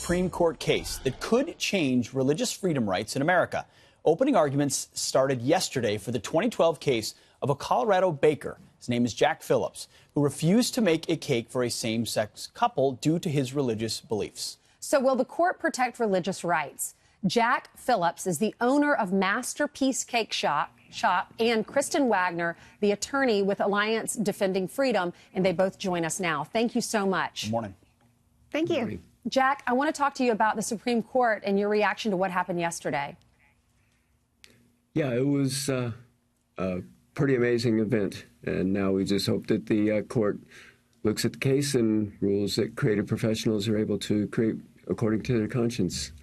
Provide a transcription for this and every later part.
Supreme Court case that could change religious freedom rights in America. Opening arguments started yesterday for the 2012 case of a Colorado baker. His name is Jack Phillips, who refused to make a cake for a same-sex couple due to his religious beliefs. So will the court protect religious rights? Jack Phillips is the owner of Masterpiece Cake Shop, and Kristen Wagner, the attorney with Alliance Defending Freedom, and they both join us now. Thank you so much. Good morning. Thank you. Good morning. Jack, I want to talk to you about the Supreme Court and your reaction to what happened yesterday. Yeah, it was a pretty amazing event, and now we just hope that the court looks at the case and rules that creative professionals are able to create according to their conscience.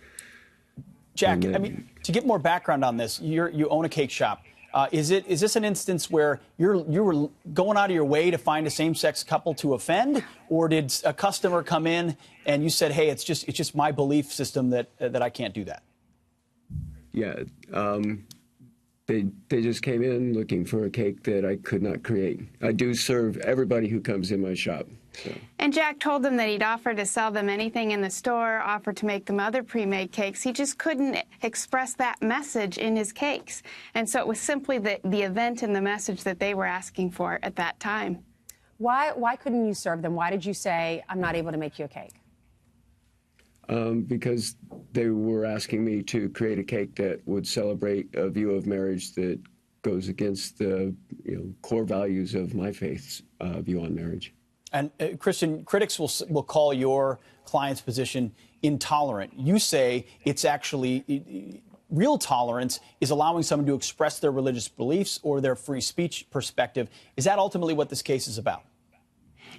Jack, I mean, to get more background on this, you own a cake shop. Is this an instance where you were going out of your way to find a same-sex couple to offend, or did a customer come in and you said, "Hey, it's just my belief system that I can't do that"? Yeah, they just came in looking for a cake that I could not create. I do serve everybody who comes in my shop. So. And Jack told them that he'd offered to sell them anything in the store, offered to make them other pre-made cakes. He just couldn't express that message in his cakes. And so it was simply the event and the message that they were asking for at that time. Why couldn't you serve them? Why did you say, I'm not able to make you a cake? Because they were asking me to create a cake that would celebrate a view of marriage that goes against the core values of my faith's view on marriage. And Kristen, critics will call your client's position intolerant. You say it's actually real tolerance is allowing someone to express their religious beliefs or their free speech perspective. Is that ultimately what this case is about?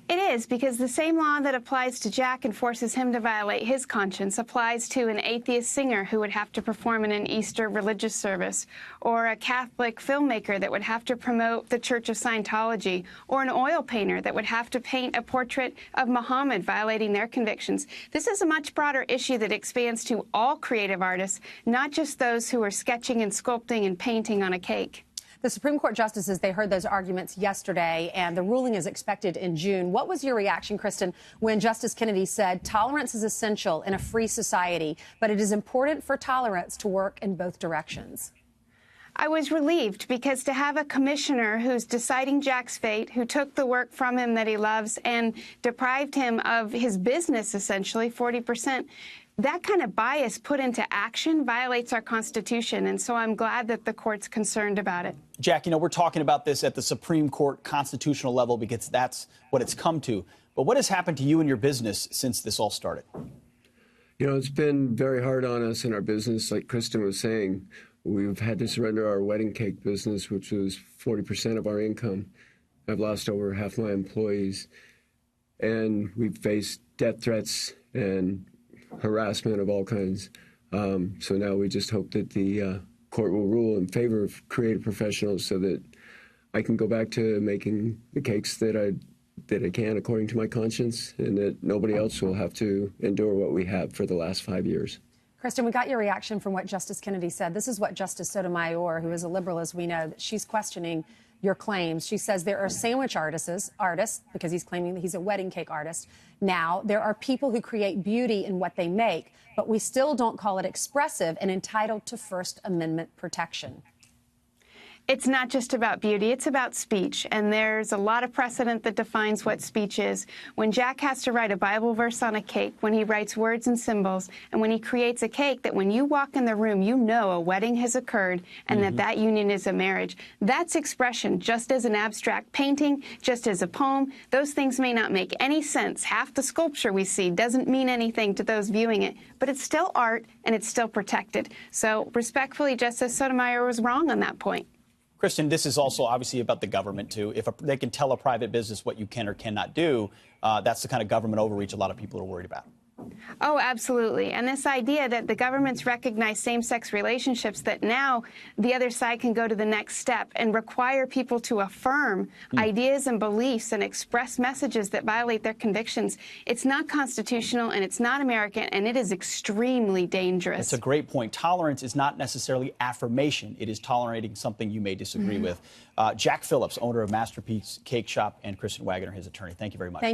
It is, because the same law that applies to Jack and forces him to violate his conscience applies to an atheist singer who would have to perform in an Easter religious service, or a Catholic filmmaker that would have to promote the Church of Scientology, or an oil painter that would have to paint a portrait of Muhammad, violating their convictions. This is a much broader issue that expands to all creative artists, not just those who are sketching and sculpting and painting on a cake. The Supreme Court justices, they heard those arguments yesterday, and the ruling is expected in June. What was your reaction, Kristen, when Justice Kennedy said tolerance is essential in a free society, but it is important for tolerance to work in both directions? I was relieved, because to have a commissioner who's deciding Jack's fate, who took the work from him that he loves and deprived him of his business, essentially, 40%, that kind of bias put into action violates our Constitution, and so I'm glad that the court's concerned about it. Jack, we're talking about this at the Supreme Court constitutional level because that's what it's come to. But what has happened to you and your business since this all started? It's been very hard on us in our business. Like Kristen was saying, we've had to surrender our wedding cake business, which was 40% of our income. I've lost over half my employees, and we've faced death threats and harassment of all kinds. So now we just hope that the court will rule in favor of creative professionals so that I can go back to making the cakes that I can according to my conscience, and that nobody else will have to endure what we have for the last 5 years. Kristen, we got your reaction from what Justice Kennedy said. This is what Justice Sotomayor, who is a liberal, as we know, she's questioning your claims. She says there are sandwich artists, because he's claiming that he's a wedding cake artist. Now, there are people who create beauty in what they make, but we still don't call it expressive and entitled to First Amendment protection. It's not just about beauty, it's about speech, and there's a lot of precedent that defines what speech is. When Jack has to write a Bible verse on a cake, when he writes words and symbols, and when he creates a cake that when you walk in the room, you know a wedding has occurred and that union is a marriage. That's expression, just as an abstract painting, just as a poem. Those things may not make any sense. Half the sculpture we see doesn't mean anything to those viewing it, but it's still art and it's still protected. So respectfully, Justice Sotomayor was wrong on that point. Kristen, this is also obviously about the government, too. If they can tell a private business what you can or cannot do, that's the kind of government overreach a lot of people are worried about. Oh, absolutely. And this idea that the government's recognized same-sex relationships, that now the other side can go to the next step and require people to affirm ideas and beliefs and express messages that violate their convictions. It's not constitutional, and it's not American, and it is extremely dangerous. That's a great point. Tolerance is not necessarily affirmation. It is tolerating something you may disagree with. Jack Phillips, owner of Masterpiece Cake Shop, and Kristen Wagner, his attorney. Thank you very much. Thank you.